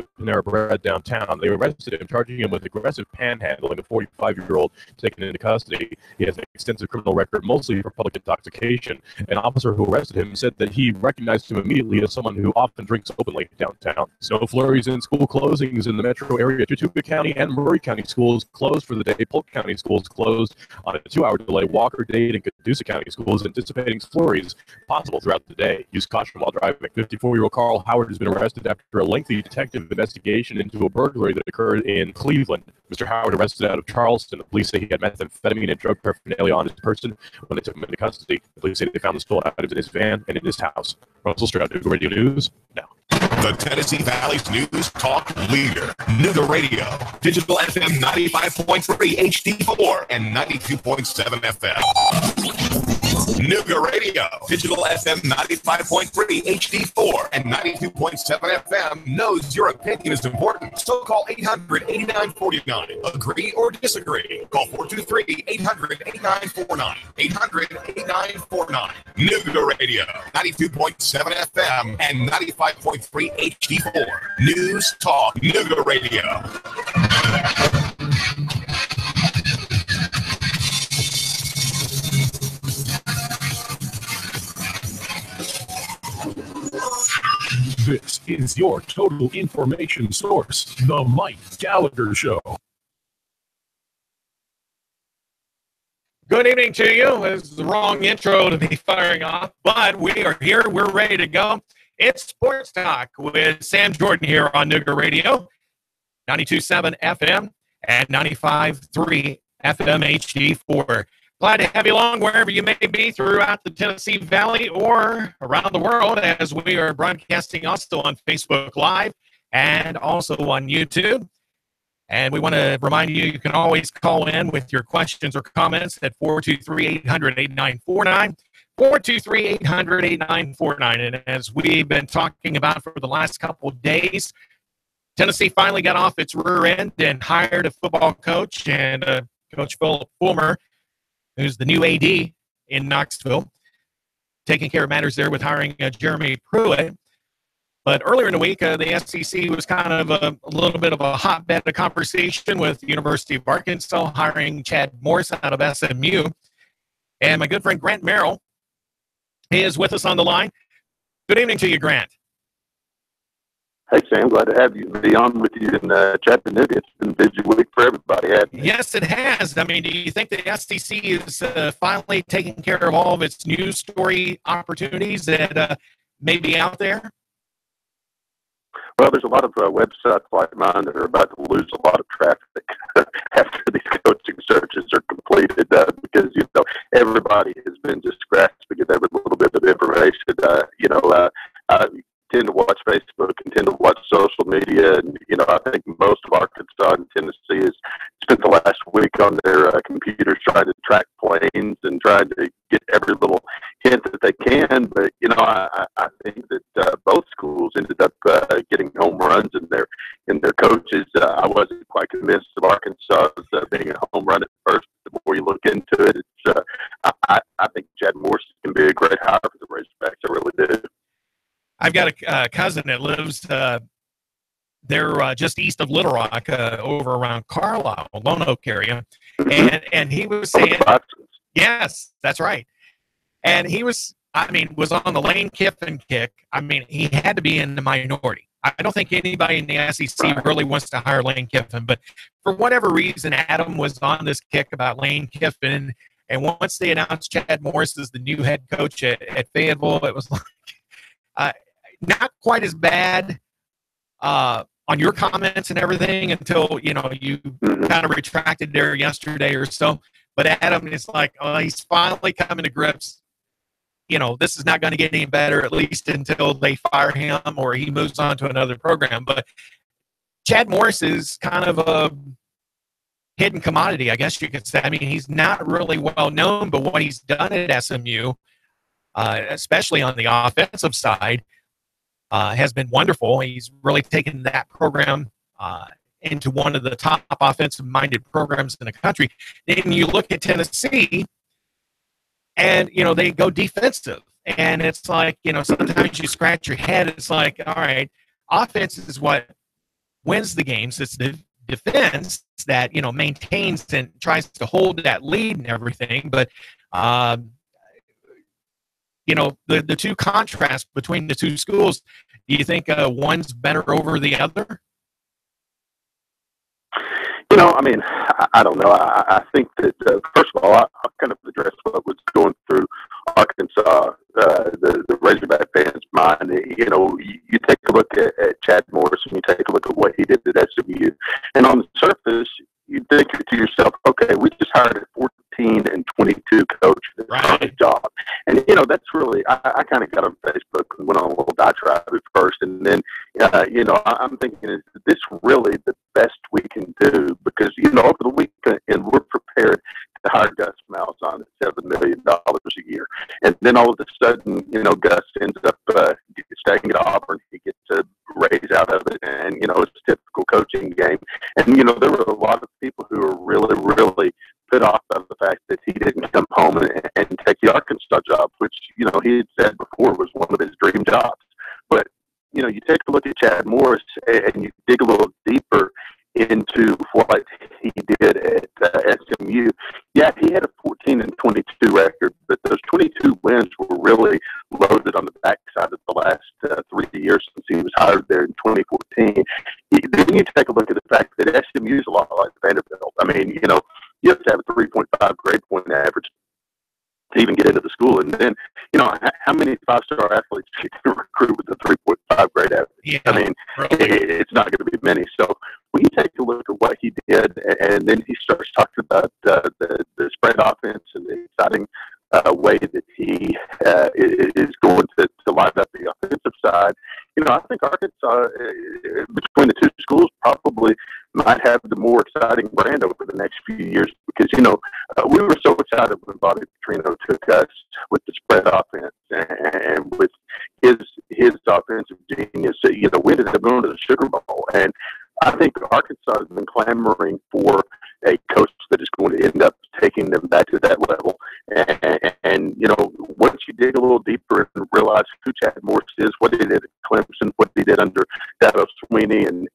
the Panera Bread downtown. They arrested him, charging him with aggressive panhandling. A 45-year-old taken into custody. He has an extensive criminal record, mostly for public intoxication. An officer who arrested him said that he recognized him immediately as someone who often drinks openly downtown. Snow flurries and school closings in the metro area. Chattanooga County and Murray County schools closed for the day. Polk County schools closed on a 2-hour delay. Walker, Dade, and Caduceus County schools anticipating flurries possible throughout the day. Use caution while driving. 54-year-old Carl Howard has been arrested after a lengthy detective investigation into a burglary that occurred in Cleveland. Mr. Howard, arrested out of Charleston. The police say he had methamphetamine and drug paraphernalia on his person when they took him into custody. The police say they found the stolen items in his van and in his house. Russell Stroud, Nooga Radio News, now. The Tennessee Valley's news talk leader, Nooga Radio, digital FM 95.3 HD4 and 92.7 FM. Nooga Radio, digital FM 95.3 HD4 and 92.7 FM knows your opinion is important. So call 800-8949. Agree or disagree. Call 423-800-8949. 800-8949. Nooga Radio, 92.7 FM and 95.3 HD4. News Talk Nooga Radio. This is your total information source, The Mike Gallagher Show. Good evening to you. It's the wrong intro to be firing off, but we are here. We're ready to go. It's Sports Talk with Sam Jordan here on Nooga Radio, 92.7 FM and 95.3 FM HD4. Glad to have you along wherever you may be throughout the Tennessee Valley or around the world, as we are broadcasting also on Facebook Live and also on YouTube. And we want to remind you, you can always call in with your questions or comments at 423-800-8949, 423-800-8949. And as we've been talking about for the last couple of days, Tennessee finally got off its rear end and hired a football coach, and Coach Philip Fulmer, who's the new AD in Knoxville, taking care of matters there with hiring Jeremy Pruitt. But earlier in the week, the SEC was kind of a little bit of a hotbed of conversation with the University of Arkansas hiring Chad Morris out of SMU. And my good friend Grant Merrill is with us on the line. Good evening to you, Grant. Hey, Sam, glad to have you. Be on with you in Chattanooga. It's been a busy week for everybody, hasn't it? Yes, it has. I mean, do you think the SEC is finally taking care of all of its news story opportunities that may be out there? Well, there's a lot of websites like mine that are about to lose a lot of traffic after these coaching searches are completed because, everybody has been just grasping at every little bit of information. I tend to watch Facebook and tend to watch social media, and I think most of Arkansas and Tennessee has spent the last week on their computers trying to track planes and trying to get every little hint that they can. But I think that both schools ended up getting home runs in their coaches. I wasn't quite convinced of Arkansas being a home run at first. The more you look into it, it's I think Chad Morris can be a great hire for the Razorbacks. I really do. I've got a cousin that lives there just east of Little Rock, over around Carlisle, Lone Oak area, and he was saying, yes, that's right. And he was on the Lane Kiffin kick. I mean, he had to be in the minority. I don't think anybody in the SEC really wants to hire Lane Kiffin, but for whatever reason, Adam was on this kick about Lane Kiffin, and once they announced Chad Morris as the new head coach at Fayetteville, it was like, not quite as bad on your comments and everything until, you kind of retracted there yesterday or so. But Adam is like, he's finally coming to grips. This is not going to get any better, at least until they fire him or he moves on to another program. But Chad Morris is kind of a hidden commodity, I guess you could say. I mean, he's not really well known, but what he's done at SMU, especially on the offensive side, has been wonderful. He's really taken that program into one of the top offensive-minded programs in the country. Then you look at Tennessee, and, they go defensive. And it's like, sometimes you scratch your head. It's like, all right, offense is what wins the games. It's the defense that, you know, maintains and tries to hold that lead and everything. But, you know, the two contrasts between the two schools, do you think one's better over the other? You know, I mean, I don't know. I think that, first of all, I've kind of addressed what was going through Arkansas, the Razorback fans' mind. You know, you take a look at Chad Morris and you take a look at what he did at SMU. And on the surface, you think to yourself, okay, we just hired a 14 and 22 coach for this job. And, you know, that's really, I kind of got on Facebook and went on a little diatribe at first. And then, you know, I'm thinking, is this really the best we can do? Because, you know, over the weekend, we're prepared to hire Gus Malzahn at $7 million a year. And then all of a sudden, you know, Gus ends up staying at Auburn. He gets a raise out of it. And, you know, it's a typical coaching game. And, you know, there were a lot of people who were really, really put off by the fact that he didn't come home and take the Arkansas job, which, you know, he had said before was one of his dream jobs. But, you know, you take a look at Chad Morris and you dig a little deeper into what he did at SMU. Yeah, he had a 14 and 22 record, but those 22 wins were really loaded on the backside of the last 3 years since he was hired there in 2014. Then you take a look at the fact that SMU is a lot like Vanderbilt. I mean, you know, you have to have a 3.5 grade point average to even get into the school. And then, you know, how many five-star athletes you can recruit with a 3.5 grade average? Yeah, I mean, it's not going to be many. So when you take a look at what he did, and then he starts talking about the spread offense and the exciting way that he is going to line up the offensive side, you know, I think Arkansas, between the two schools, probably might have the more exciting brand over the next few years because, you know, we were so excited when Bobby Petrino took us with the spread offense and with his offensive genius. You know, we ended up going to the Sugar Bowl. And I think Arkansas has been clamoring for a coach that is going to end up taking them back to that level. And you know, once you dig a little deeper and realize who Chad Morris is, what he did at Clemson, what he did under Dabo Swinney, and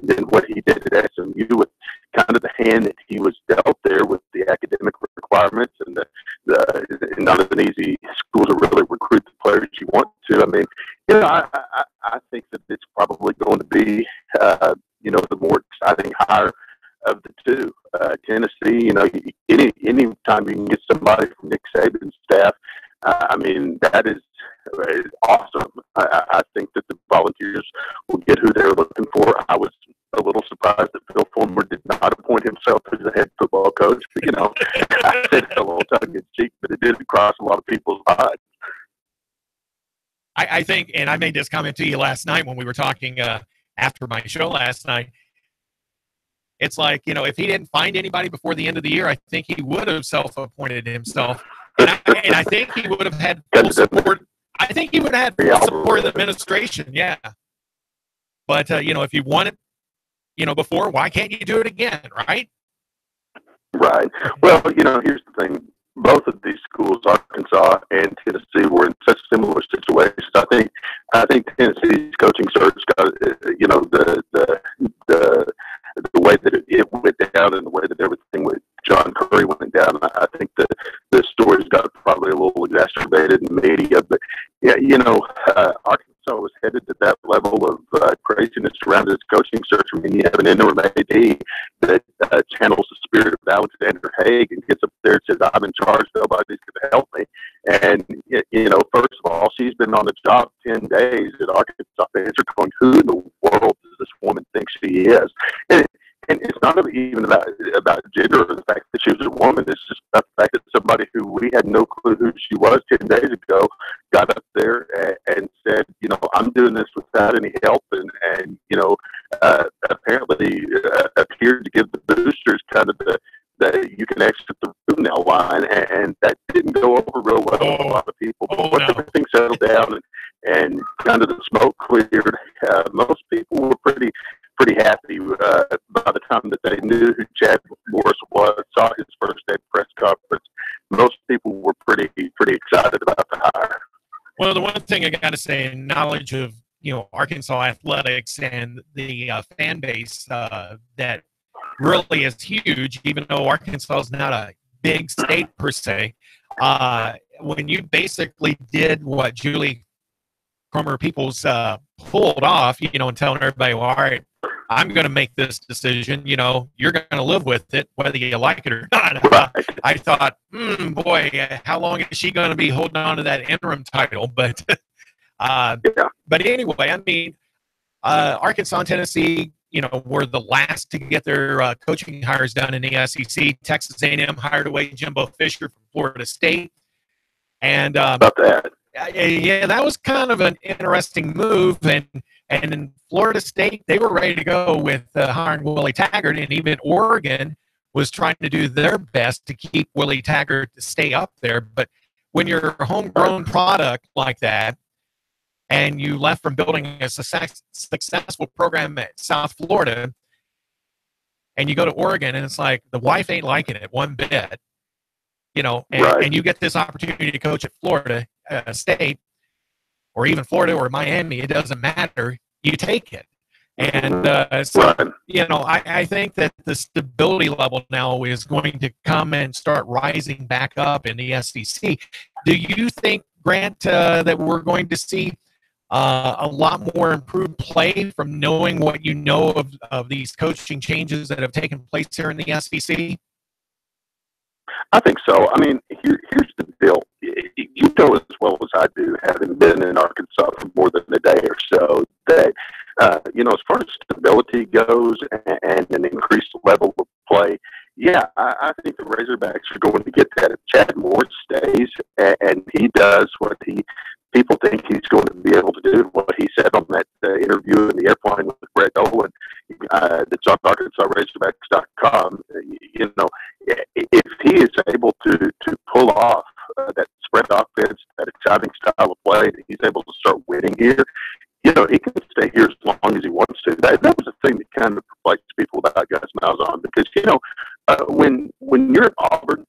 then what he did at SMU with kind of the hand that he was dealt there with the academic requirements and the not an easy school to really recruit the players you want to. I mean, you know, I think that it's probably going to be, you know, the more exciting hire of the two. Tennessee, you know, any time you can get somebody from Nick Saban's staff, I mean, that is awesome. I think that the Volunteers will get who they're looking for. I was a little surprised that Phil Fulmer did not appoint himself as the head football coach. But, you know, I said it a little tongue-in-cheek, but it did cross a lot of people's minds. I think, and I made this comment to you last night when we were talking after my show last night, it's like, you know, if he didn't find anybody before the end of the year, I think he would have self-appointed himself. And I think he would have had full support. I think he would have had full support of the administration, yeah. But, you know, if you won it, you know, before, why can't you do it again, right? Right. Well, you know, here's the thing. Both of these schools, Arkansas and Tennessee, were in such similar situations. I think Tennessee's coaching search got, you know, the way that it went down and the way that everything with John Curry went down. I think the stories got probably a little exacerbated in the media, but yeah, you know, Arkansas was headed to that level of craziness around his coaching search. I mean, you have an interim AD that channels the spirit of Alexander Haig and gets up there and says, "I'm in charge. Nobody's going to help me." And you know, first of all, she's been on the job 10 days at Arkansas. Fans are going, "Who in the world does this woman think she is?" And it's not even about gender or the fact that she was a woman. It's just about the fact that somebody who we had no clue who she was 10 days ago got up there and said, you know, I'm doing this without any help, and you know, apparently appeared to give the boosters kind of the you can exit the room now line, and that didn't go over real well with a lot of people. But once everything settled down and kind of the smoke cleared, most people were pretty happy by the time that they knew who Chad Morris was, saw his first day press conference. Most people were pretty excited about the hire. Well, the one thing I got to say, knowledge of Arkansas athletics and the fan base that really is huge, even though Arkansas is not a big state per se. When you basically did what Julie Cromer Peoples pulled off, and telling everybody, well, all right, I'm going to make this decision. You're going to live with it, whether you like it or not. I thought, boy, how long is she going to be holding on to that interim title? But, but anyway, I mean, Arkansas and Tennessee, were the last to get their coaching hires done in the SEC. Texas A&M hired away Jimbo Fisher from Florida State, and about that. Yeah, that was kind of an interesting move. And in Florida State, they were ready to go with hiring Willie Taggart, and even Oregon was trying to do their best to keep Willie Taggart to stay up there. But when you're a homegrown product like that, and you left from building a successful program at South Florida, and you go to Oregon, and it's like the wife ain't liking it one bit, and you get this opportunity to coach at Florida State, or even Florida or Miami, it doesn't matter. You take it. And I think that the stability level now is going to come and start rising back up in the SEC. Do you think, Grant, that we're going to see a lot more improved play from knowing what you know of these coaching changes that have taken place here in the SEC? I think so. I mean, here's the deal. You know as well as I do, having been in Arkansas for more than a day or so, that, as far as stability goes and an increased level of play, I think the Razorbacks are going to get that if Chad Morris stays and he does what people think he's going to be able to do, what he said on that interview in the airplane with Brett Dolan, that's on ArkansasRazorbacks.com. If he is able to pull off that spread offense, that exciting style of play, that he's able to start winning here, he can stay here as long as he wants to. That was the thing that kind of perplexed people without Gus Malzahn, because, when you're at Auburn,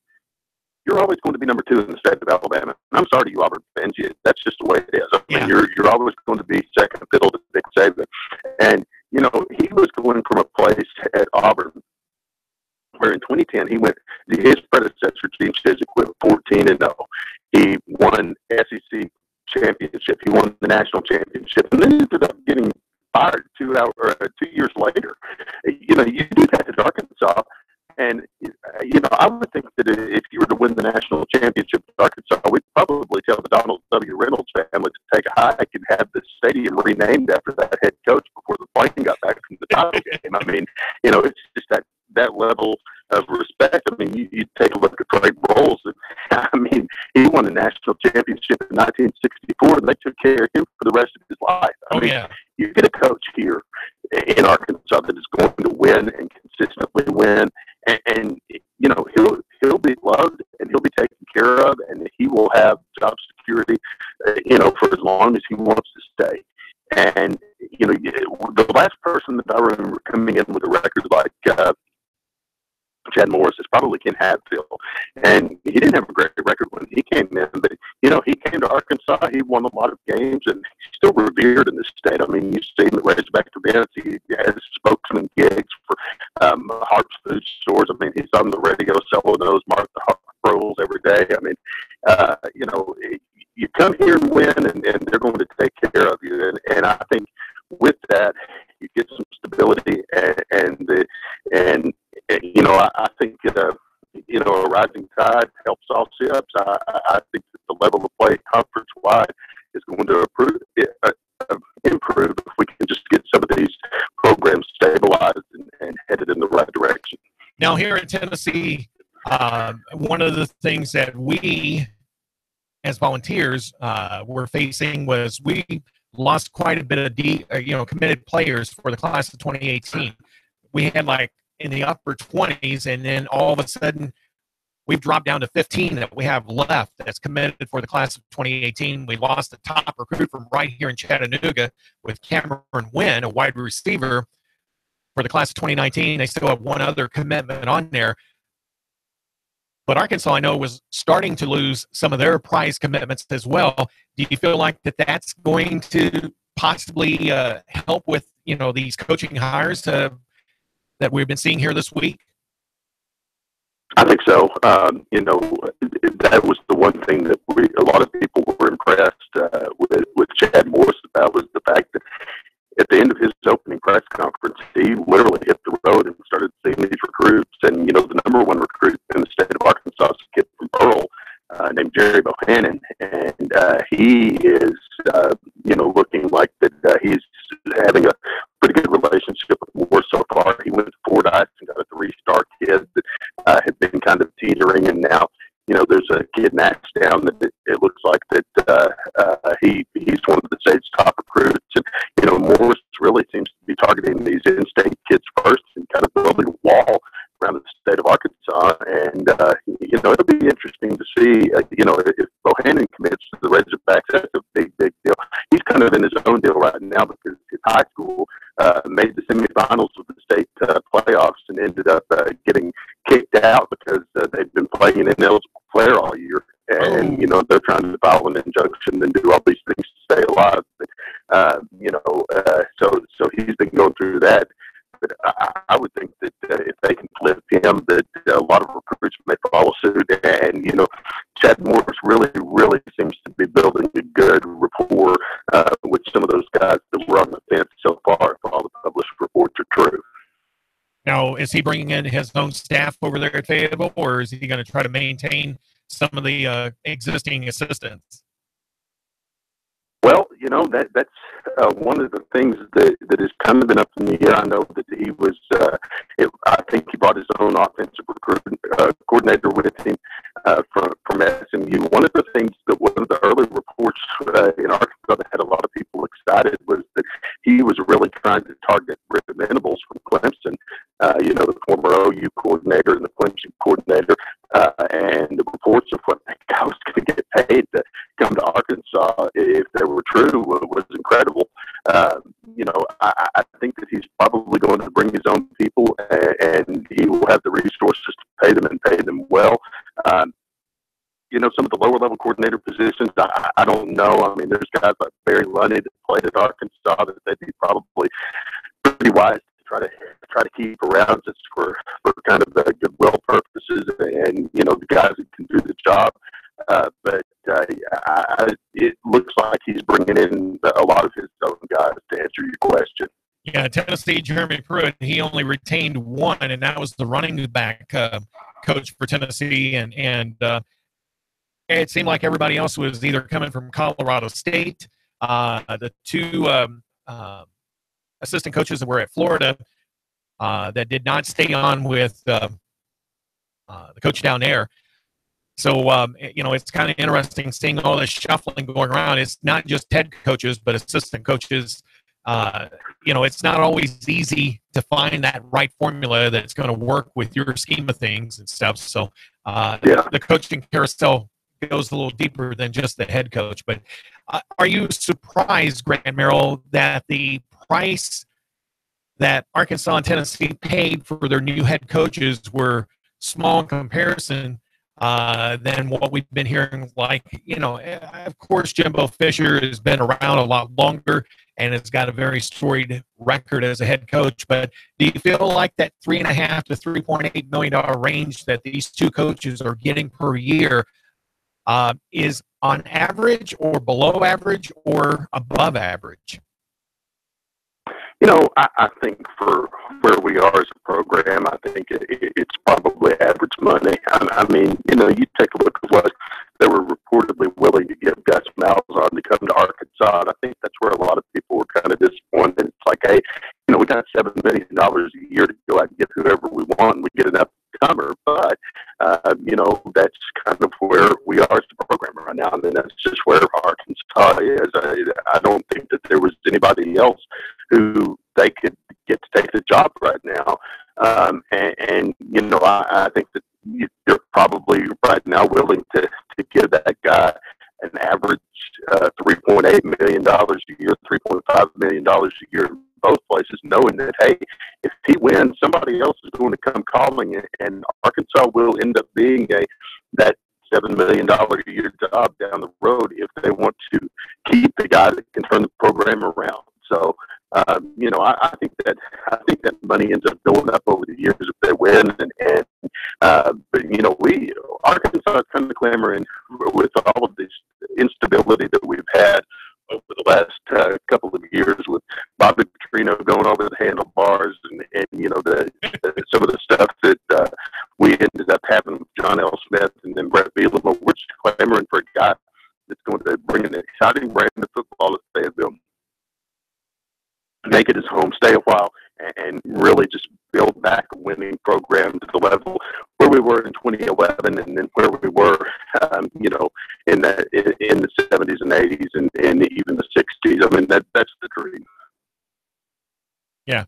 you're always going to be number 2 in the state of Alabama. And I'm sorry to you, Auburn fans. That's just the way it is. I mean, you're always going to be second fiddle to Nick Saban. And, he was going from a place at Auburn where in 2010 his predecessor, Gene Chizik, went 14-0. He won SEC championship. He won the national championship. And then he ended up getting fired 2 years later. You do that at Arkansas. And, I would think that if you were to win the national championship at Arkansas, we'd probably tell the Donald W. Reynolds family to take a hike and have the stadium renamed after that head coach before the plane got back from the title game. I mean, it's just that level of respect. I mean, you take a look at Craig Bowles. I mean, he won the national championship in 1964, and they took care of him for the rest of his life. I mean, you get a coach here in Arkansas that is going to win and consistently win, and he'll be loved and he'll be taken care of, and he will have job security, for as long as he wants to stay. And the last person that I remember coming in with a record like Chad Morris is probably Ken Hatfield, and he didn't have a great record when he came in, but he came to Arkansas. He won a lot of games, and he's still revered in the state. I mean, you see him at Razorback events. He has spokesman gigs for Harp's food stores. I mean, he's on the radio selling those Martha Harp rolls every day. I mean, you come here and win, and they're going to take care of you. And I think with that, you get some stability, and I think a rising tide helps all ships. I think that the level of play conference-wide is going to improve if we can just get some of these programs stabilized and headed in the right direction. Now, here in Tennessee, one of the things that we, as volunteers, were facing was we lost quite a bit of committed players for the class of 2018. We had in the upper 20s, and then all of a sudden we've dropped down to 15 that we have left that's committed for the class of 2018. We lost the top recruit from right here in Chattanooga with Cameron Wynn, a wide receiver, for the class of 2019. They still have one other commitment on there. But Arkansas, I know, was starting to lose some of their prize commitments as well. Do you feel like that's going to possibly help with, these coaching hires that we've been seeing here this week? I think so. That was the one thing that a lot of people were impressed with Chad Morris about, was the fact that at the end of his opening press conference, he literally hit the road and started seeing these recruits. And, the number one recruit in the state of Arkansas is a kid from Pearl named Jerry Bohannon. And he is, looking like that he's having a pretty good relationship with Moore so far. He went to Fordyce and got a 3-star kid that had been kind of teetering, and now there's a kid in Axtown that it looks like that he's one of the state's top recruits. And Morris really seems to be targeting these in-state kids first and kind of building a wall around the state of Arkansas. And it'll be interesting to see if Bohannon commits to the Razorbacks. That's a big deal. He's kind of in his own deal right now because his high school made the semifinals of the state playoffs and ended up getting kicked out because they've been playing an ineligible player all year. And, they're trying to file an injunction and do all these things to stay alive. But, so he's been going through that. But I would think that if they can flip him, that a lot of recruits may follow suit. And, Chad Morris really seems to be building a good rapport with some of those guys that were on the fence so far, if all the published reports are true. Now, is he bringing in his own staff over there at Fayetteville, or is he going to try to maintain some of the existing assistants? Well, that's one of the things that has kind of been up in the air. I know that he was, I think he brought his own offensive recruitment coordinator with him from SMU. One of the things that one of the early reports in Arkansas that had a lot of people excited was that he was really trying to target Rick Venables from Clemson, the former OU coordinator and the Clemson coordinator. And the reports of what that guy was going to get paid to come to Arkansas, if they were true, was incredible. I think that he's probably going to bring his own people, and he will have the resources to pay them and pay them well. Some of the lower level coordinator positions, I don't know. I mean, there's guys like Barry Lundy that played at Arkansas that they'd be probably pretty wise to try to keep around just for kind of the goodwill purposes and the guys who can do the job. But it looks like he's bringing in a lot of his own guys to answer your question. Yeah, Tennessee, Jeremy Pruitt, he only retained one, and that was the running back coach for Tennessee. And it seemed like everybody else was either coming from Colorado State. The two assistant coaches that were at Florida that did not stay on with the coach down there. So, it's kind of interesting seeing all this shuffling going around. It's not just head coaches, but assistant coaches. It's not always easy to find that right formula that's going to work with your scheme of things and stuff. So, the coaching carousel goes a little deeper than just the head coach. But are you surprised, Grant Merrill, that the price that Arkansas and Tennessee paid for their new head coaches were small in comparison than what we've been hearing? Of course, Jimbo Fisher has been around a lot longer and has got a very storied record as a head coach. But do you feel like that $3.5 to $3.8 million range that these two coaches are getting per year is on average or below average or above average? I think for where we are as a program, I think it's probably average money. I mean, you take a look at what they were reportedly willing to give Gus Malzahn to come to Arkansas, and I think that's where a lot of people were kind of disappointed. It's like, hey, we got $7 million a year to go out and get whoever we want, and we get enough comer. But, that's kind of where we are as a program right now, and that's just where Arkansas is. I don't think that there was anybody else who they could get to take the job right now. I think that they're probably right now willing to give that guy an average $3.8 million a year, $3.5 million a year in both places, knowing that, hey, if he wins, somebody else is going to come calling, and Arkansas will end up being that $7 million a year job down the road if they want to keep the guy that can turn the program around. So, you know, I think that money ends up going up over the years if they win. But you know, Arkansas is kind of clamoring with all of this instability that we've had over the last couple of years, with Bobby Petrino going over the handlebars, and you know, some of the stuff that we ended up having with John L. Smith and then Brett Bielema. We're just clamoring for a guy that's going to bring an exciting brand of football to Fayetteville, make it his home, stay a while, and really just build back a winning program to the level where we were in 2011, and then where we were, you know, in the 70s and 80s and even the 60s. I mean, that's the dream. Yeah.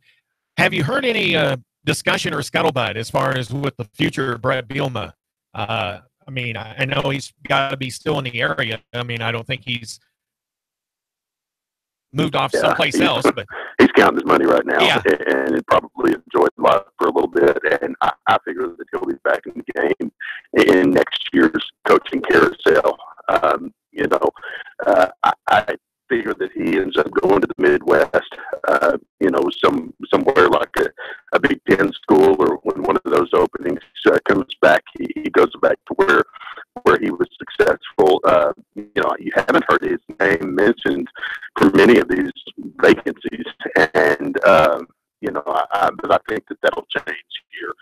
Have you heard any discussion or scuttlebutt as far as what the future of Brett Bielema? I mean, I know he's got to be still in the area. I mean, I don't think he's moved off someplace else, but he's counting his money right now, yeah, and he probably enjoyed life for a little bit. And I figure that he'll be back in the game in next year's coaching carousel. You know, I figure that he ends up going to the Midwest. You know, somewhere like a Big Ten school, or when one of those openings comes back, he goes back to where he was successful. You know, you haven't heard his name mentioned for many of these vacancies, and you know, but I think that'll change here.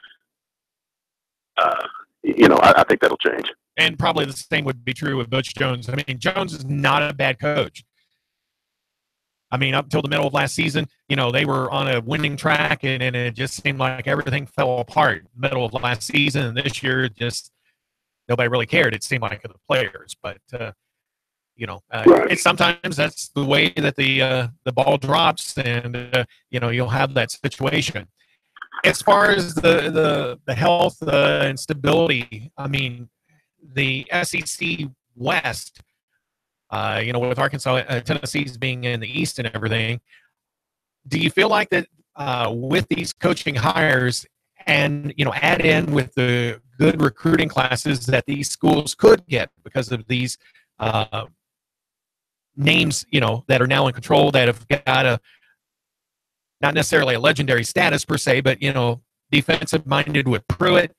You know, I think that'll change. And probably the same would be true with Butch Jones. I mean, Jones is not a bad coach. I mean, up until the middle of last season, you know, they were on a winning track, and it just seemed like everything fell apart middle of last season. And this year, just nobody really cared. It seemed like the players, but you know, it's sometimes that's the way that the ball drops, and you know, you'll have that situation. As far as the health and stability, I mean, the SEC West, you know, with Arkansas, Tennessee's being in the East and everything, do you feel like that with these coaching hires, and you know, add in with the good recruiting classes that these schools could get because of these names, you know, that are now in control, that have got a not necessarily a legendary status per se, but you know, defensive minded with Pruitt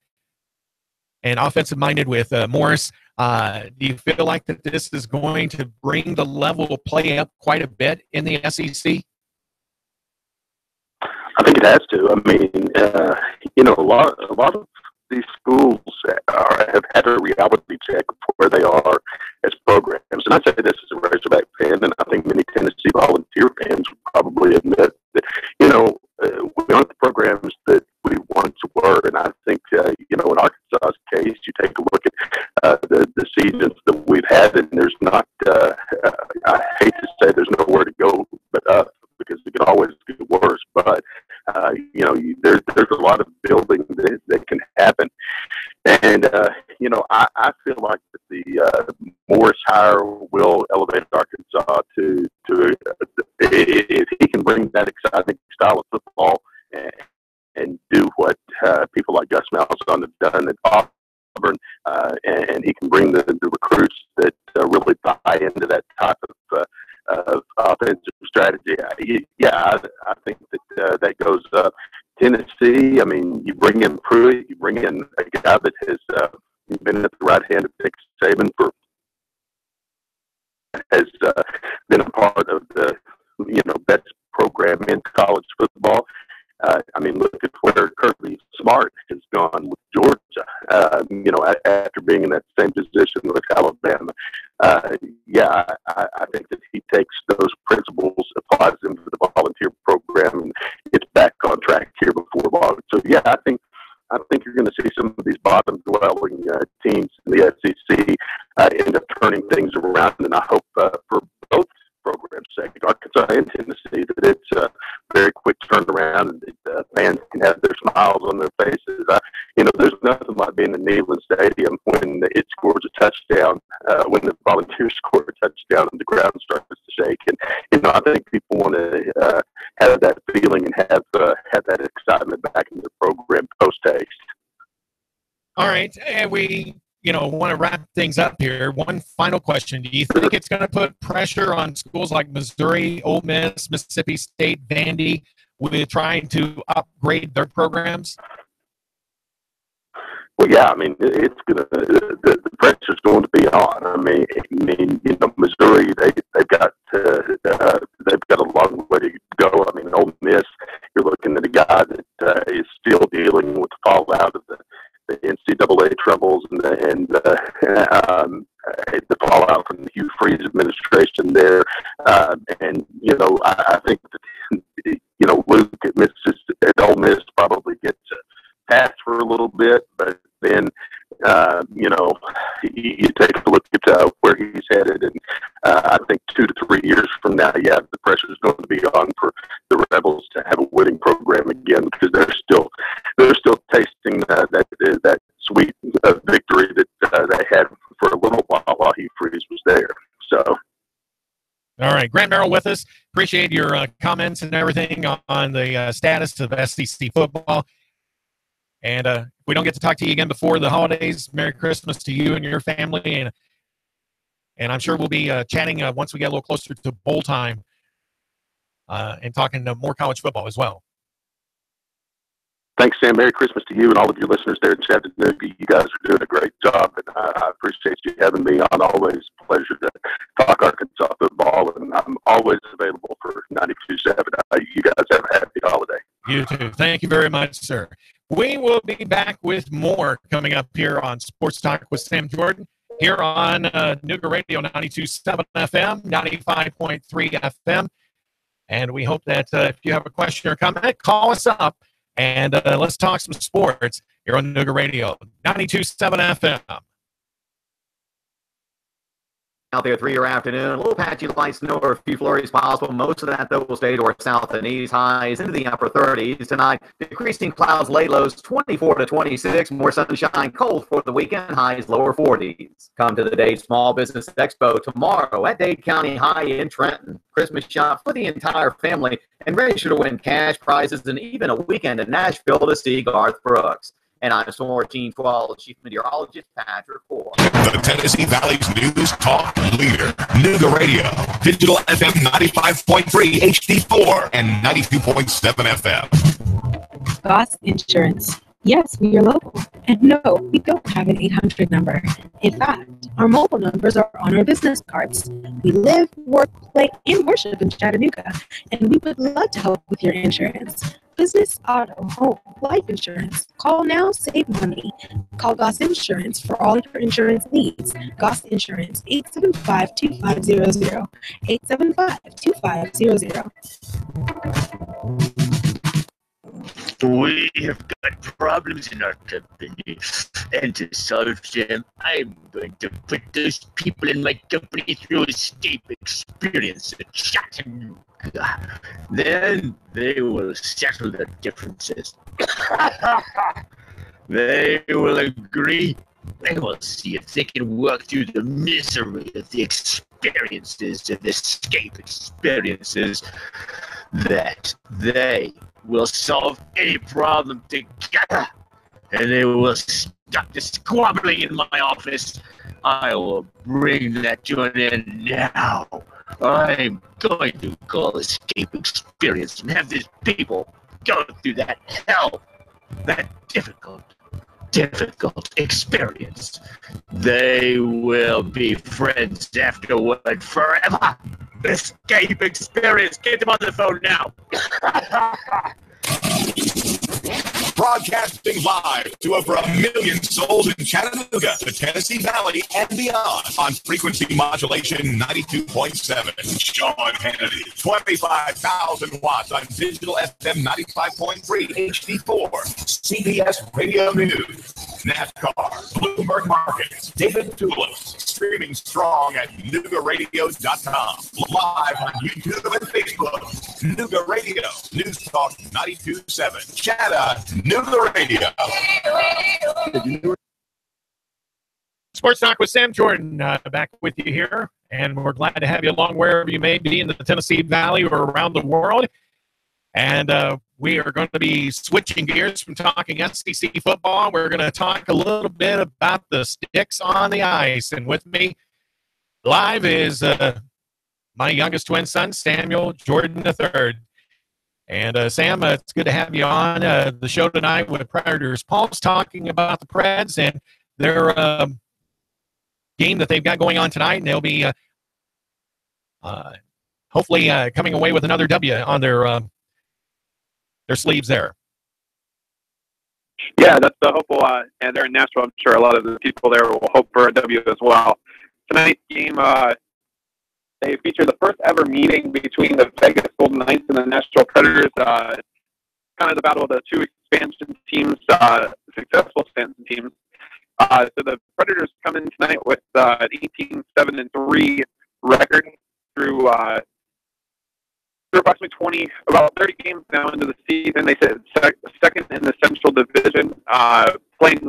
and offensive minded with Morris. Do you feel like that this is going to bring the level of play up quite a bit in the SEC? I think it has to. I mean, you know, a lot of these schools have had a reality check of where they are as programs. And I say this as a Razorback fan, and I think many Tennessee Volunteer fans would probably admit that, you know, we aren't the programs that we once were. And I think, you know, in Arkansas's case, you take a look at the seasons that we've had, and there's not, I hate to say there's nowhere to go but up, because it can always get worse. But, you know, there's a lot of building that can happen. And, you know, I feel like that the Morris hire will elevate Arkansas to if he can bring that exciting style of football and do what people like Gus Malzahn have done at Auburn, and he can bring the recruits that really buy into that type of offensive strategy. Yeah, I think that goes up. Tennessee, I mean, you bring in Pruitt, you bring in a guy that has been at the right hand of Nick Saban has been a part of the, you know, best program in college football. I mean, look at where Kirby Smart has gone with Georgia, you know, after being in that same position with Alabama. Yeah, I think that he takes those principles, applies them to the volunteer program, and gets back on track here before long. So, yeah, I think you're going to see some of these bottom-dwelling teams in the SEC end up turning things around, and I hope for both programs' sake, Arkansas and Tennessee, that it's a very quick turnaround, and that fans can have their smiles on their faces. You know, there's nothing like being in Neyland Stadium when it scores a touchdown, when the Volunteers score a touchdown and the ground starts to shake. And, you know, I think people want to have that feeling and have that excitement back in their program post-haste. All right, and we want to wrap things up here. One final question. Do you think it's going to put pressure on schools like Missouri, Ole Miss, Mississippi State, Vandy with trying to upgrade their programs? Well, yeah, I mean, it's gonna the pressure's going to be on. I mean, Missouri they've got a long way to go. I mean, Ole Miss, you're looking at a guy that is still dealing with the fallout of the NCAA troubles and the fallout from the Hugh Freeze administration there, and I think that, Luke at Ole Miss probably gets a pass for a little bit, but then you take a look at where he's headed, and I think 2 to 3 years from now, the pressure is going to be on for the Rebels to have a winning program again, because they're still tasting that sweet victory that they had for a little while Hugh Freeze was there. So. All right, Grant Merrill with us. Appreciate your comments and everything on the status of SEC football. And if we don't get to talk to you again before the holidays, Merry Christmas to you and your family. And I'm sure we'll be chatting once we get a little closer to bowl time and talking more college football as well. Thanks, Sam. Merry Christmas to you and all of your listeners there in Chattanooga. You guys are doing a great job, and I appreciate you having me on. Always a pleasure to talk Arkansas football, and I'm always available for 92.7. You guys have a happy holiday. You too. Thank you very much, sir. We will be back with more coming up here on Sports Talk with Sam Jordan here on Nooga Radio 92.7 FM, 95.3 FM. And we hope that if you have a question or comment, call us up and let's talk some sports here on Nooga Radio 92.7 FM. Out there 3 your afternoon, a little patchy light snow or a few flurries possible. Most of that, though, will stay to our south and east. Highs into the upper 30s tonight. Decreasing clouds, late lows 24 to 26. More sunshine, cold for the weekend. Highs lower 40s. Come to the Dade Small Business Expo tomorrow at Dade County High in Trenton. Christmas shop for the entire family, and register to win cash prizes and even a weekend in Nashville to see Garth Brooks. And I'm Storm Team 12 Chief Meteorologist Patrick Ford. The Tennessee Valley's news talk leader, Nooga Radio, digital FM 95.3 HD4 and 92.7 FM. Goss Insurance. Yes, we are local. And no, we don't have an 800 number. In fact, our mobile numbers are on our business cards. We live, work, play, and worship in Chattanooga, and we would love to help with your insurance. Business, auto, home, life insurance. Call now, save money. Call Goss Insurance for all your insurance needs. Goss Insurance, 875-2500. 875-2500. We have got problems in our company, and to solve them, I'm going to put those people in my company through escape experience in Chattanooga. Then they will settle their differences. They will agree. They will see if they can work through the misery of the experiences and escape experiences, that they will solve any problem together, and they will stop the squabbling in my office. I will bring that to an end now. I'm going to call escape experience and have these people go through that hell, that difficult experience. They will be friends afterward forever. Escape experience. Get them on the phone now. Broadcasting live to over 1 million souls in Chattanooga, the Tennessee Valley, and beyond on frequency modulation 92.7. Sean Hannity, 25,000 watts on digital FM 95.3 HD4. CBS Radio News. NASCAR, Bloomberg Markets, David Tulis, streaming strong at NoogaRadio.com. Live on YouTube and Facebook. Nooga Radio, News Talk 92.7. Chattanooga Radio. Sports Talk with Sam Jordan, back with you here, and we're glad to have you along wherever you may be in the Tennessee Valley or around the world. And we are going to be switching gears from talking SEC football. We're going to talk a little bit about the sticks on the ice. And with me live is my youngest twin son, Samuel Jordan III. And Sam, it's good to have you on the show tonight with Predators Pulse, talking about the Preds and their game that they've got going on tonight. And they'll be hopefully coming away with another W on their sleeves there. Yeah, that's the hopeful. And they're in Nashville. I'm sure a lot of the people there will hope for a W as well. Tonight's game, they feature the first ever meeting between the Vegas Golden Knights and the Nashville Predators. Kind of the battle of the two expansion teams, successful expansion teams. So the Predators come in tonight with an 18-7-3 record through approximately about 30 games now into the season. They sit second in the Central Division, playing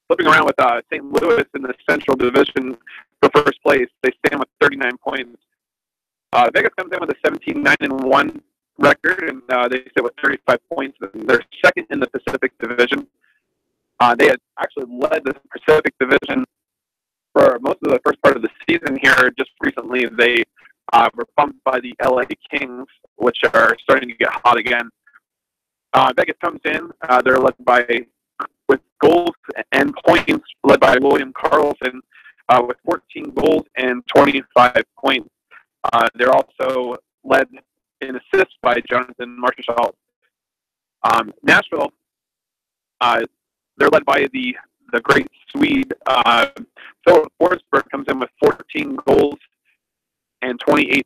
flipping around with St. Louis in the Central Division for first place. They stand with 39 points. Vegas comes in with a 17-9-1 record, and they sit with 35 points. They're second in the Pacific Division. They had actually led the Pacific Division for most of the first part of the season here. Just recently, they were bumped by the LA Kings, which are starting to get hot again. Vegas comes in. They're led with goals and points, led by William Karlsson with 14 goals and 25 points. They're also led in assists by Jonathan Marchessault. Nashville, they're led by the great Swede. Philip Forsberg comes in with 14 goals and 28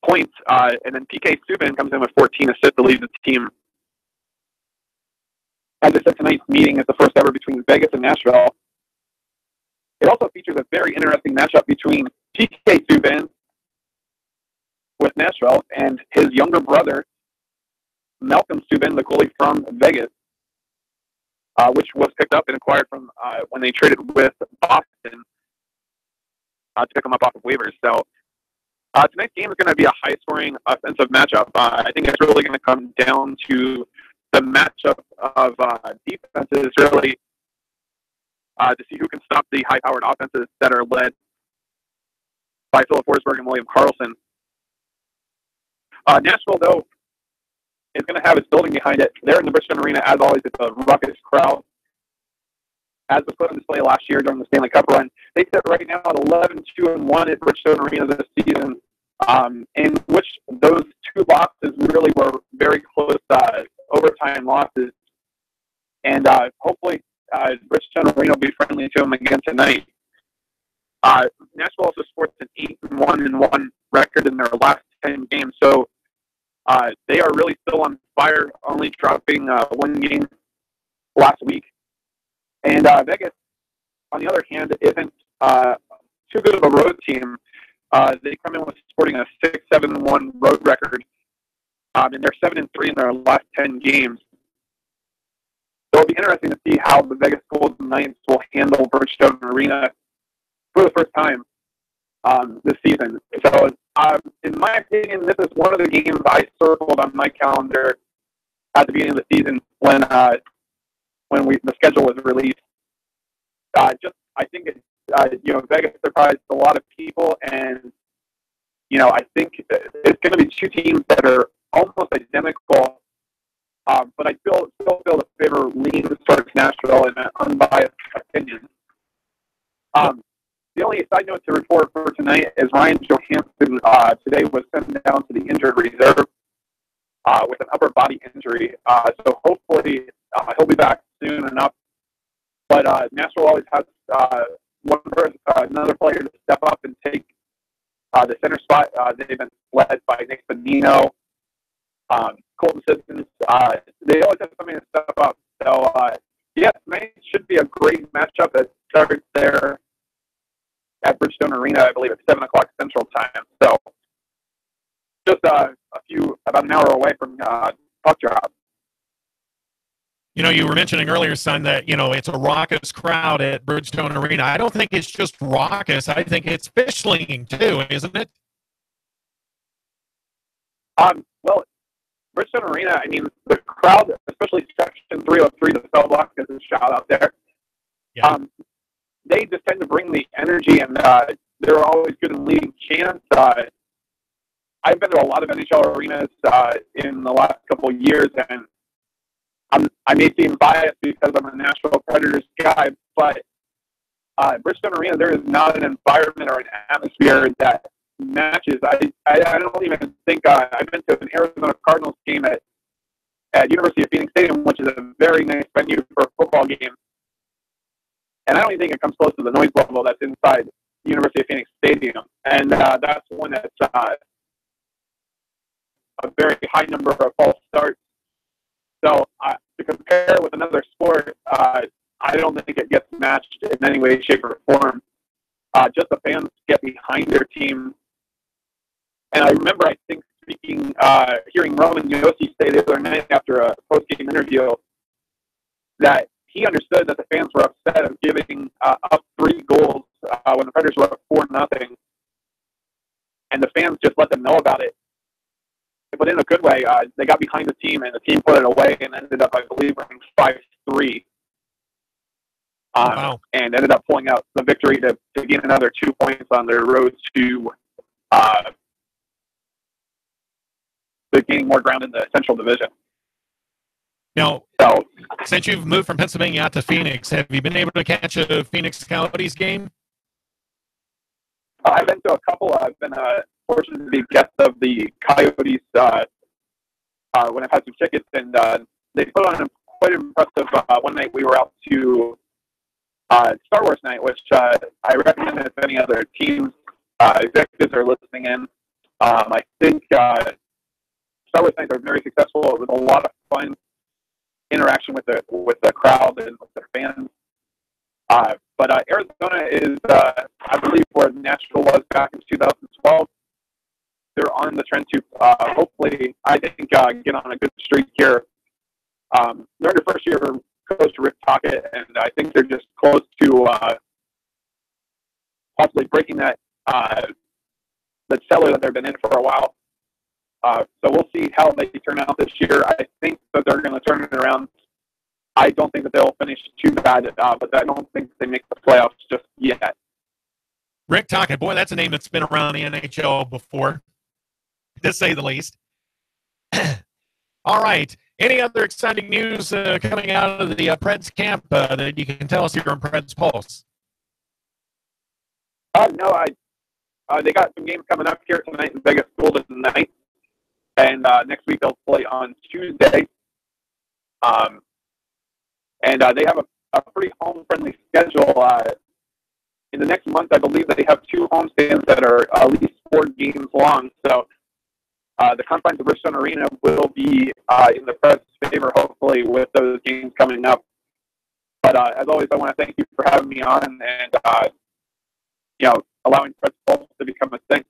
points. And then PK Subban comes in with 14 assists to lead the team. As I said, tonight's meeting is the first ever between Vegas and Nashville. It also features a very interesting matchup between PK Subban with Nashville and his younger brother, Malcolm Subban, the goalie from Vegas, which was picked up and acquired from when they traded with Boston to pick him up off of waivers. So tonight's game is going to be a high-scoring offensive matchup. I think it's really going to come down to the matchup of defenses, really, to see who can stop the high-powered offenses that are led by Philip Forsberg and William Karlsson. Nashville, though, is going to have its building behind it. They're in the Bridgestone Arena, as always. It's a ruckus crowd, as was put on display last year during the Stanley Cup run. They sit right now at 11-2-1 at Bridgestone Arena this season, in which those two losses really were very close overtime losses. And hopefully Bridgestone Arena will be friendly to them again tonight. Nashville also sports an 8-1-1 record in their last 10 games. So they are really still on fire, only dropping one game last week. And Vegas, on the other hand, isn't too good of a road team. They come in with sporting a 6-7-1 road record, and they're 7-3 in their last 10 games. So it'll be interesting to see how the Vegas Golden Knights will handle Bridgestone Arena for the first time this season. So, in my opinion, this is one of the games I circled on my calendar at the beginning of the season when the schedule was released. I think Vegas surprised a lot of people, and I think it's going to be two teams that are almost identical. But I still feel the favor leans towards Nashville in an unbiased opinion. The only side note to report for tonight is Ryan Johansson today was sent down to the injured reserve with an upper body injury. So hopefully he'll be back soon enough. But Nashville always has another player to step up and take the center spot. They've been led by Nick Bonino, Colton Sissons. They always have somebody to step up. So, tonight should be a great matchup that starts there at Bridgestone Arena, I believe, at 7 o'clock Central Time. So, just about an hour away from puck drop. You were mentioning earlier, son, that, it's a raucous crowd at Bridgestone Arena. I don't think it's just raucous. I think it's fish slinging, too, isn't it? Well, Bridgestone Arena, I mean, the crowd, especially Section 303, the cell block, is a shout out there. Yeah. They just tend to bring the energy, and they're always good in leading chants. I've been to a lot of NHL arenas in the last couple of years, and I may seem biased because I'm a Nashville Predators guy, but Bridgestone Arena, there is not an environment or an atmosphere that matches. I don't even think I've been to an Arizona Cardinals game at University of Phoenix Stadium, which is a very nice venue for a football game. And I don't even think it comes close to the noise level that's inside University of Phoenix Stadium. And that's one that's a very high number of false starts. So to compare with another sport, I don't think it gets matched in any way, shape, or form. Just the fans get behind their team. And I remember, I think, hearing Roman Yossi say the other night after a post-game interview that he understood that the fans were upset of giving up 3 goals when the Predators were up 4-0. And the fans just let them know about it. But in a good way, they got behind the team, and the team put it away and ended up, I believe, winning 5-3. Wow. And ended up pulling out the victory to gain another 2 points on their road to gaining more ground in the Central Division. Now, So, since you've moved from Pennsylvania out to Phoenix, have you been able to catch a Phoenix Coyotes game? I've been to a couple. I've been fortunate to be guest of the Coyotes when I've had some tickets, and they put on a quite impressive one night. We were out to Star Wars night, which I recommend if any other teams executives are listening in. I think Star Wars nights are very successful. It was a lot of fun interaction with the crowd and with the fans. But Arizona is, I believe, where Nashville was back in 2012. They're on the trend to hopefully, I think, get on a good streak here. They're under first year coach Rick Tocchet, and I think they're just close to possibly breaking that the cellar that they've been in for a while. So we'll see how they turn out this year. I think that they're going to turn it around. I don't think that they'll finish too bad, but I don't think they make the playoffs just yet. Rick Tocchet, boy, that's a name that's been around the NHL before, to say the least. All right. Any other exciting news coming out of the Preds camp that you can tell us here on Preds Pulse? No, they got some games coming up here tonight in Vegas, Golden Knights, and next week they'll play on Tuesday. And they have a pretty home-friendly schedule. In the next month, I believe that they have 2 homestands that are at least 4 games long. So the confines of Bridgestone Arena will be in the Preds' favor, hopefully, with those games coming up. But as always, I want to thank you for having me on and allowing Preds Pulse to become a thing.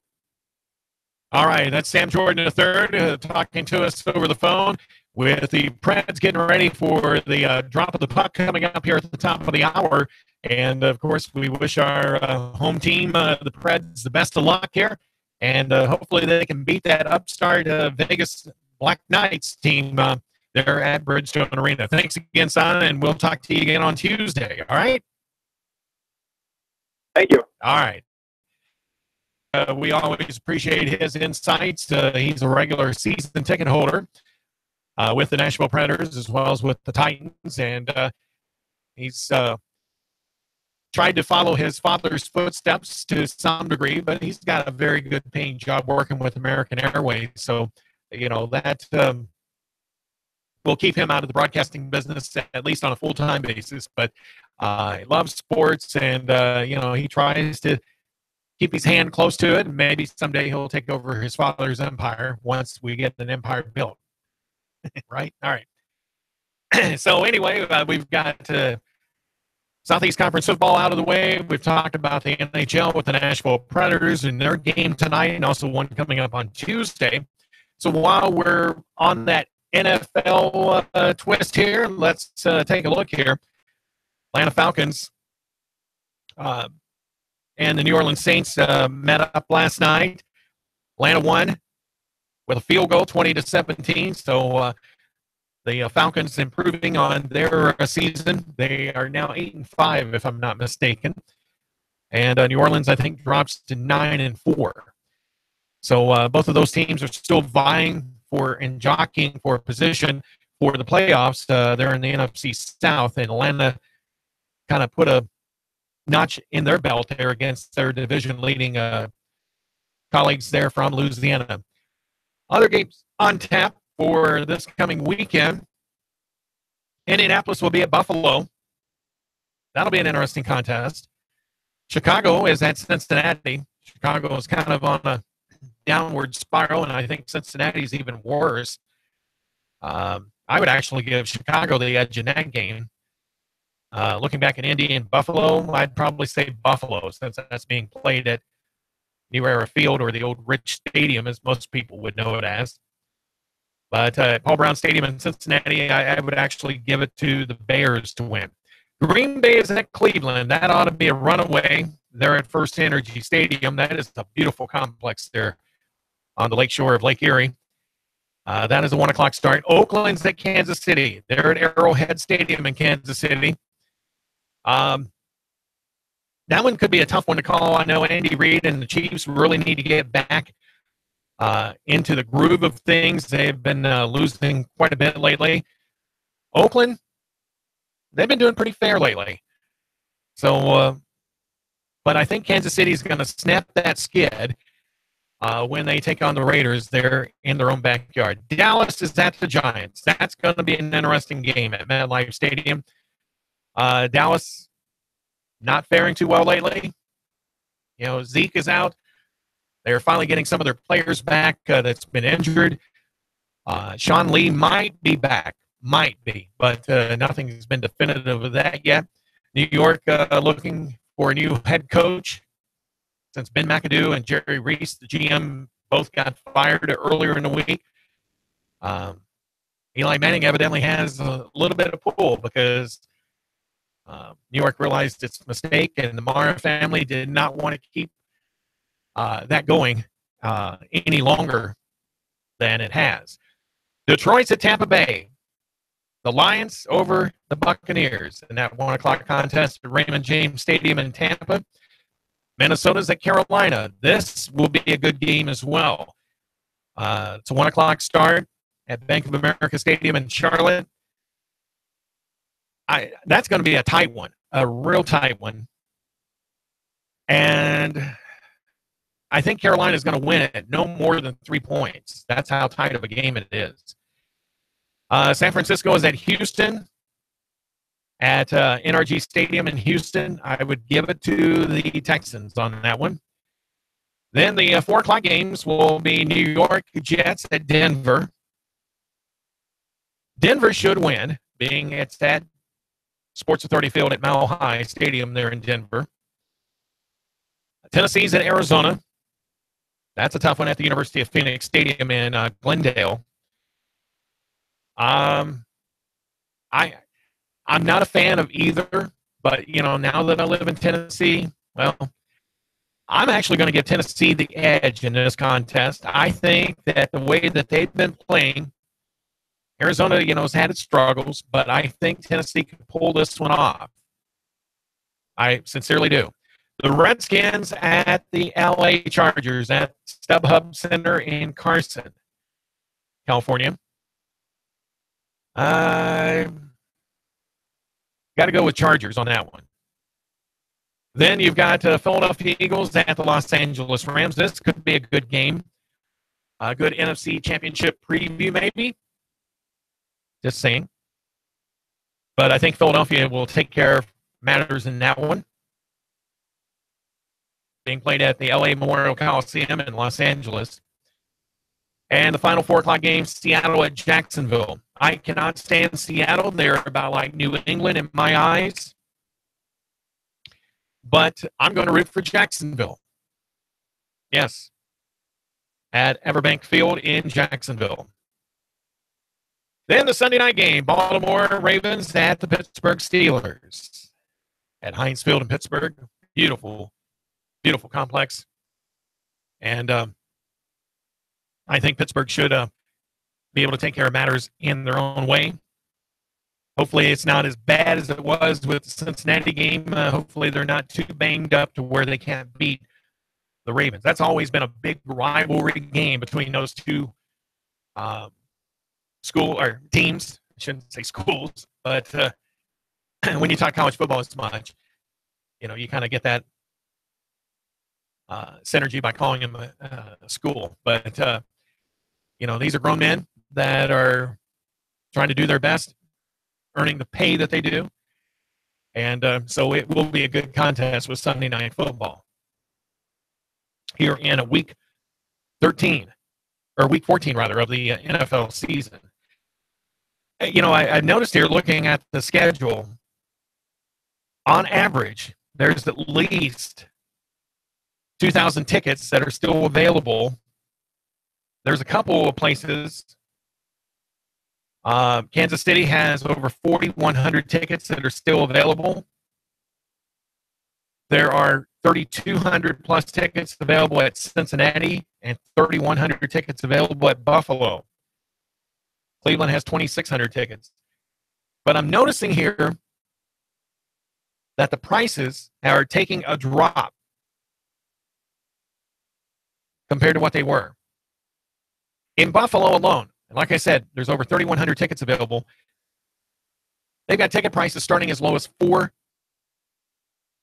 All right, that's Sam Jordan III talking to us over the phone with the Preds getting ready for the drop of the puck coming up here at the top of the hour. And, of course, we wish our home team, the Preds, the best of luck here. And hopefully they can beat that upstart Vegas Black Knights team there at Bridgestone Arena. Thanks again, Son, and we'll talk to you again on Tuesday. All right? Thank you. All right. We always appreciate his insights. He's a regular season ticket holder with the Nashville Predators as well as with the Titans, and he's tried to follow his father's footsteps to some degree, but he's got a very good paying job working with American Airways. So, that will keep him out of the broadcasting business, at least on a full-time basis. But he loves sports, and, he tries to keep his hand close to it, and maybe someday he'll take over his father's empire once we get an empire built. Right? All right. So anyway, we've got Southeast Conference football out of the way. We've talked about the NHL with the Nashville Predators and their game tonight, and also one coming up on Tuesday. So while we're on that NFL twist here, let's take a look here. Atlanta Falcons and the New Orleans Saints met up last night. Atlanta won. with a field goal, 20-17. So the Falcons improving on their season. They are now 8-5, if I'm not mistaken. And New Orleans, I think, drops to 9-4. So both of those teams are still vying for and jockeying for a position for the playoffs. They're in the NFC South, and Atlanta kind of put a notch in their belt there against their division-leading colleagues there from Louisiana. Other games on tap for this coming weekend. Indianapolis will be at Buffalo. That'll be an interesting contest. Chicago is at Cincinnati. Chicago is kind of on a downward spiral, and I think Cincinnati's even worse. I would actually give Chicago the edge in that game. Looking back at Indy and Buffalo, I'd probably say Buffalo, since that's being played at New Era Field, or the old Rich Stadium, as most people would know it as. But Paul Brown Stadium in Cincinnati, I would actually give it to the Bears to win. Green Bay is at Cleveland. That ought to be a runaway. They're at First Energy Stadium. That is a beautiful complex there on the lakeshore of Lake Erie. That is a 1 o'clock start. Oakland's at Kansas City. They're at Arrowhead Stadium in Kansas City. That one could be a tough one to call. I know Andy Reid and the Chiefs really need to get back into the groove of things. They've been losing quite a bit lately. Oakland, they've been doing pretty fair lately. So, but I think Kansas City is going to snap that skid when they take on the Raiders there in their own backyard. Dallas is at the Giants. That's going to be an interesting game at MetLife Stadium. Dallas not faring too well lately. You know, Zeke is out. They're finally getting some of their players back that's been injured. Sean Lee might be back. Might be. But nothing has been definitive of that yet. New York looking for a new head coach since Ben McAdoo and Jerry Reese, the GM, both got fired earlier in the week. Eli Manning evidently has a little bit of pull because New York realized its mistake, and the Mara family did not want to keep that going any longer than it has. Detroit's at Tampa Bay. The Lions over the Buccaneers in that 1 o'clock contest at Raymond James Stadium in Tampa. Minnesota's at Carolina. This will be a good game as well. It's a 1 o'clock start at Bank of America Stadium in Charlotte. That's going to be a tight one, a real tight one. And I think Carolina is going to win it, no more than 3 points. That's how tight of a game it is. San Francisco is at Houston at NRG Stadium in Houston. I would give it to the Texans on that one. Then the 4 o'clock games will be New York Jets at Denver. Denver should win, being it's at Sports Authority Field at Mile High Stadium there in Denver. Tennessee's at Arizona. That's a tough one at the University of Phoenix Stadium in Glendale. I'm not a fan of either, but, you know, now that I live in Tennessee, well, I'm actually going to give Tennessee the edge in this contest. I think that the way that they've been playing, Arizona, you know, has had its struggles, but I think Tennessee can pull this one off. I sincerely do. The Redskins at the LA Chargers at StubHub Center in Carson, California. Got to go with Chargers on that one. Then you've got Philadelphia Eagles at the Los Angeles Rams. This could be a good game. A good NFC Championship preview, maybe. Just saying. But I think Philadelphia will take care of matters in that one. Being played at the LA Memorial Coliseum in Los Angeles. And the final 4 o'clock game, Seattle at Jacksonville. I cannot stand Seattle. They're about like New England in my eyes. But I'm going to root for Jacksonville. Yes. At Everbank Field in Jacksonville. Then the Sunday night game, Baltimore Ravens at the Pittsburgh Steelers. At Heinz Field in Pittsburgh. Beautiful, beautiful complex. And I think Pittsburgh should be able to take care of matters in their own way. Hopefully it's not as bad as it was with the Cincinnati game. Hopefully they're not too banged up to where they can't beat the Ravens. That's always been a big rivalry game between those two teams. I shouldn't say schools, but when you talk college football as much, you kind of get that synergy by calling them a school. But, these are grown men that are trying to do their best, earning the pay that they do. And so it will be a good contest with Sunday Night Football here in week 13, or week 14, rather, of the NFL season. I've noticed here, looking at the schedule, on average, there's at least 2,000 tickets that are still available. There's a couple of places. Kansas City has over 4,100 tickets that are still available. There are 3,200 plus tickets available at Cincinnati and 3,100 tickets available at Buffalo. Cleveland has 2,600 tickets. But I'm noticing here that the prices are taking a drop compared to what they were. In Buffalo alone, and like I said, there's over 3,100 tickets available. They've got ticket prices starting as low as $4.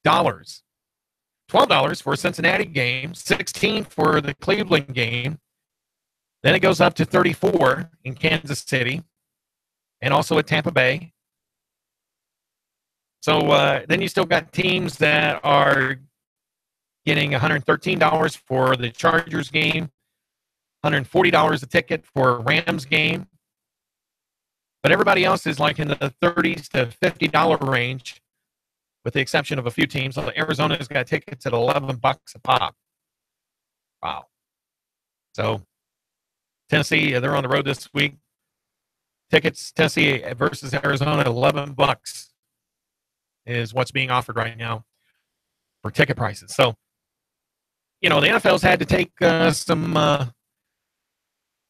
$12 for a Cincinnati game, $16 for the Cleveland game. Then it goes up to $34 in Kansas City and also at Tampa Bay. So then you still got teams that are getting $113 for the Chargers game, $140 a ticket for a Rams game. But everybody else is like in the $30 to $50 range, with the exception of a few teams. Arizona's got tickets at $11 a pop. Wow. So Tennessee, they're on the road this week. Tickets, Tennessee versus Arizona, $11 is what's being offered right now for ticket prices. So, the NFL's had to take some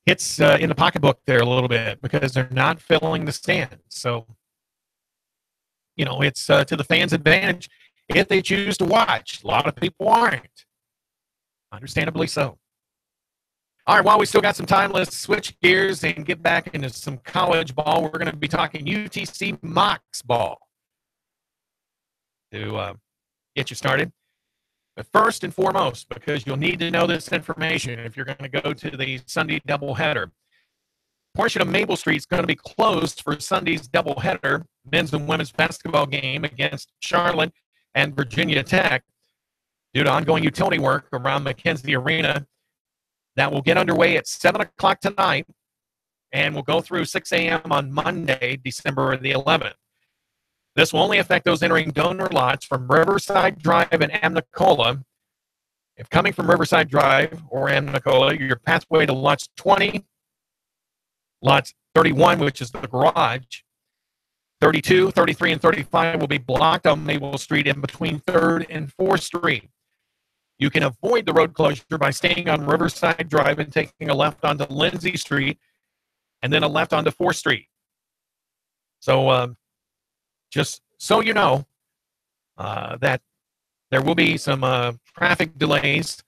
hits in the pocketbook there a little bit because they're not filling the stands. So, it's to the fans' advantage if they choose to watch. A lot of people aren't. Understandably so. All right, while we still got some time, let's switch gears and get back into some college ball. We're going to be talking UTC Mocs ball to get you started. But first and foremost, because you'll need to know this information if you're going to go to the Sunday doubleheader, portion of Maple Street is going to be closed for Sunday's doubleheader, men's and women's basketball game against Charlotte and Virginia Tech, due to ongoing utility work around McKenzie Arena. That will get underway at 7 o'clock tonight and will go through 6 a.m. on Monday, December the 11th. This will only affect those entering donor lots from Riverside Drive and Amnicola. If coming from Riverside Drive or Amnicola, your pathway to lots 20, lots 31, which is the garage, 32, 33, and 35 will be blocked on Maple Street in between 3rd and 4th Street. You can avoid the road closure by staying on Riverside Drive and taking a left onto Lindsay Street and then a left onto 4th Street. So just so you know that there will be some traffic delays,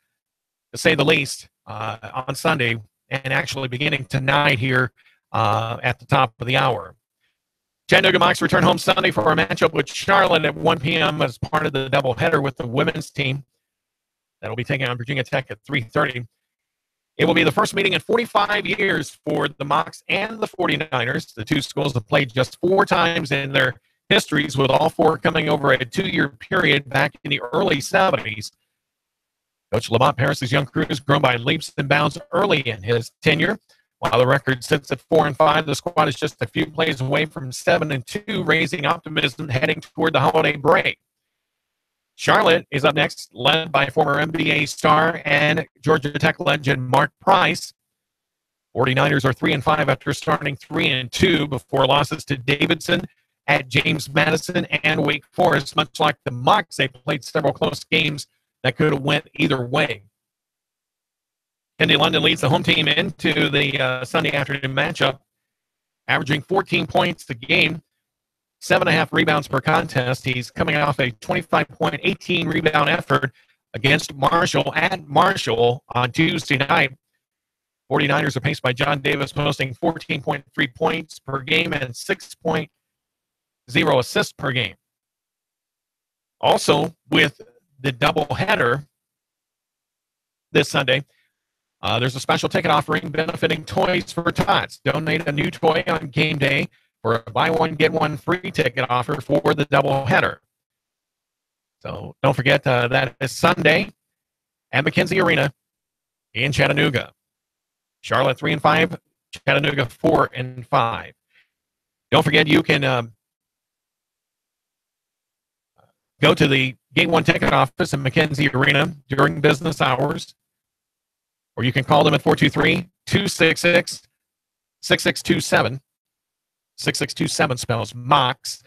to say the least, on Sunday and actually beginning tonight here at the top of the hour. Chattanooga Mocs return home Sunday for a matchup with Charlotte at 1 p.m. as part of the doubleheader with the women's team. That'll be taking on Virginia Tech at 3:30. It will be the first meeting in 45 years for the Mocs and the 49ers. The two schools have played just 4 times in their histories, with all 4 coming over a 2-year period back in the early 70s. Coach Lamont Paris's young crew has grown by leaps and bounds early in his tenure. While the record sits at 4-5, the squad is just a few plays away from 7-2, raising optimism heading toward the holiday break. Charlotte is up next, led by former NBA star and Georgia Tech legend Mark Price. 49ers are 3-5 after starting 3-2 before losses to Davidson, at James Madison, and Wake Forest. Much like the Mocs, they played several close games that could have went either way. Indy London leads the home team into the Sunday afternoon matchup, averaging 14 points a game, 7.5 rebounds per contest. He's coming off a 25-point, 18-rebound effort against Marshall at Marshall on Tuesday night. 49ers are paced by John Davis, posting 14.3 points per game and 6.0 assists per game. Also, with the doubleheader this Sunday, there's a special ticket offering benefiting Toys for Tots. Donate a new toy on game day for a buy one, get one free ticket offer for the doubleheader. So don't forget that is Sunday at McKenzie Arena in Chattanooga. Charlotte 3-5, Chattanooga 4-5. Don't forget you can go to the Gate 1 ticket office in McKenzie Arena during business hours, or you can call them at 423-266-6627. 6627 spells MOX.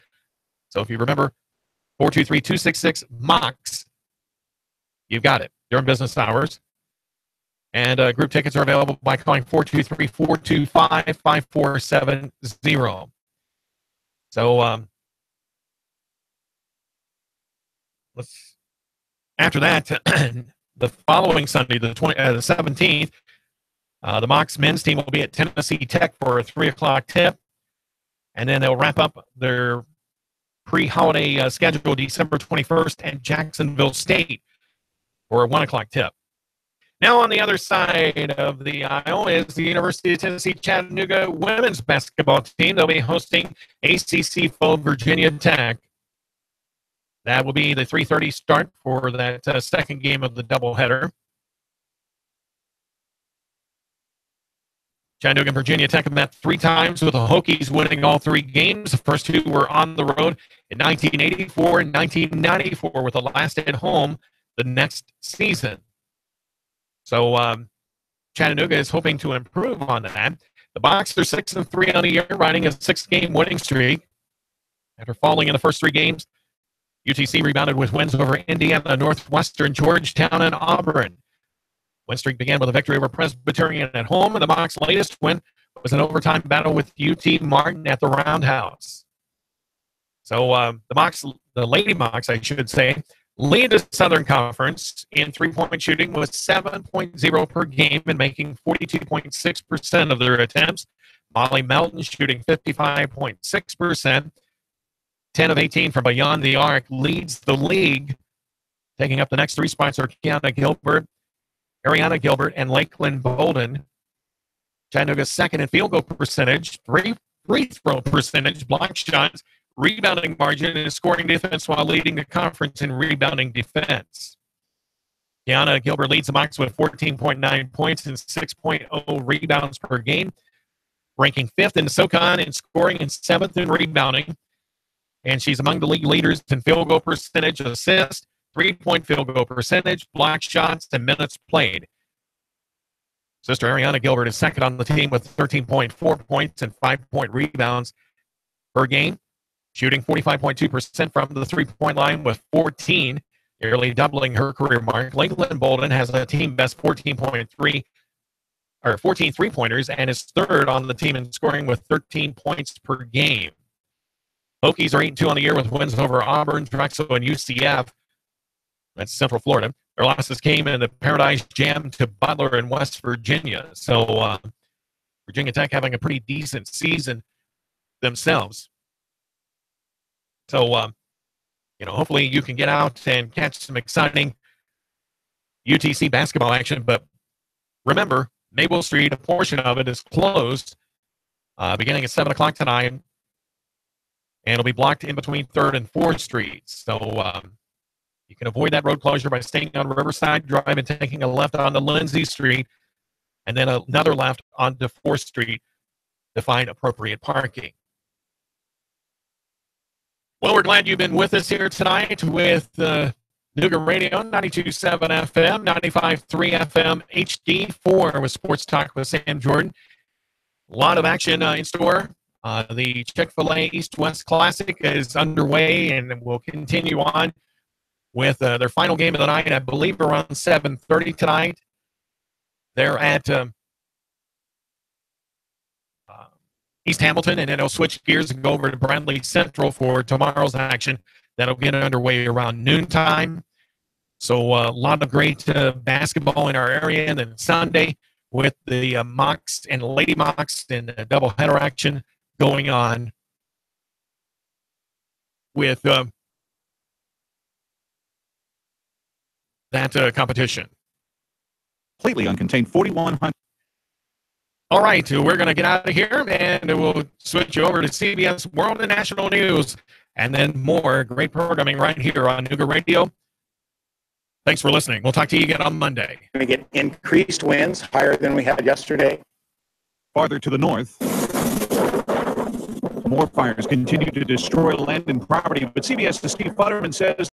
So if you remember 423-266-MOX, you've got it during business hours. And group tickets are available by calling 423-425-5470. So after that, the following Sunday, the 17th, the Mox men's team will be at Tennessee Tech for a 3 o'clock tip. And then they'll wrap up their pre-holiday schedule December 21st at Jacksonville State for a 1 o'clock tip. Now on the other side of the aisle is the University of Tennessee Chattanooga women's basketball team. They'll be hosting ACC foe Virginia Tech. That will be the 3:30 start for that second game of the doubleheader. Chattanooga and Virginia Tech have met 3 times, with the Hokies winning all 3 games. The first 2 were on the road in 1984 and 1994, with the last at home the next season. So Chattanooga is hoping to improve on that. The Bucks are 6-3 on the year, riding a 6-game winning streak. After falling in the first 3 games, UTC rebounded with wins over Indiana, Northwestern, Georgetown, and Auburn. Win streak began with a victory over Presbyterian at home, and the Bucks' latest win was an overtime battle with UT Martin at the Roundhouse. So the Lady Bucks, I should say, lead the Southern Conference in three-point shooting with 7.0 per game and making 42.6% of their attempts. Molly Melton shooting 55.6%. 10 of 18 from beyond the arc leads the league. Taking up the next 3 spots are Kiana Gilbert, Ariana Gilbert, and Lakeland Bolden. Chattanooga's second in field goal percentage, free throw percentage, block shots, rebounding margin, and scoring defense, while leading the conference in rebounding defense. Kiana Gilbert leads the Mocs with 14.9 points and 6.0 rebounds per game, ranking 5th in SoCon in scoring and 7th in rebounding. And she's among the league leaders in field goal percentage, assists, 3-point field goal percentage, block shots, and minutes played. Sister Ariana Gilbert is second on the team with 13.4 points and 5-point rebounds per game, shooting 45.2% from the 3-point line with 14, nearly doubling her career mark. Lakeland Bolden has a team best 14 3-pointers and is third on the team in scoring with 13 points per game. Hokies are 8-2 on the year with wins over Auburn, Drexel, and UCF. That's Central Florida. Their losses came in the Paradise Jam to Butler in West Virginia. So Virginia Tech having a pretty decent season themselves. So, hopefully you can get out and catch some exciting UTC basketball action. But remember, Maple Street, a portion of it is closed beginning at 7 o'clock tonight. And it'll be blocked in between 3rd and 4th Streets. So you can avoid that road closure by staying on Riverside Drive and taking a left onto Lindsay Street, and then another left onto 4th Street to find appropriate parking. Well, we're glad you've been with us here tonight with Nooga Radio, 92.7 FM, 95.3 FM, HD4 with Sports Talk with Sam Jordan. A lot of action in store. The Chick-fil-A East-West Classic is underway and will continue on with their final game of the night, I believe, around 7:30 tonight. there at East Hamilton, and then it'll switch gears and go over to Bradley Central for tomorrow's action. That'll get underway around noontime. So a lot of great basketball in our area. And then Sunday with the Mocs and Lady Mocs and doubleheader action going on with that competition. Completely uncontained, 4,100. All right, we're going to get out of here, and we'll switch over to CBS World and National News, and then more great programming right here on Nooga Radio. Thanks for listening. We'll talk to you again on Monday. We're going to get increased winds, higher than we had yesterday. Farther to the north, more fires continue to destroy land and property, but CBS's Steve Futterman says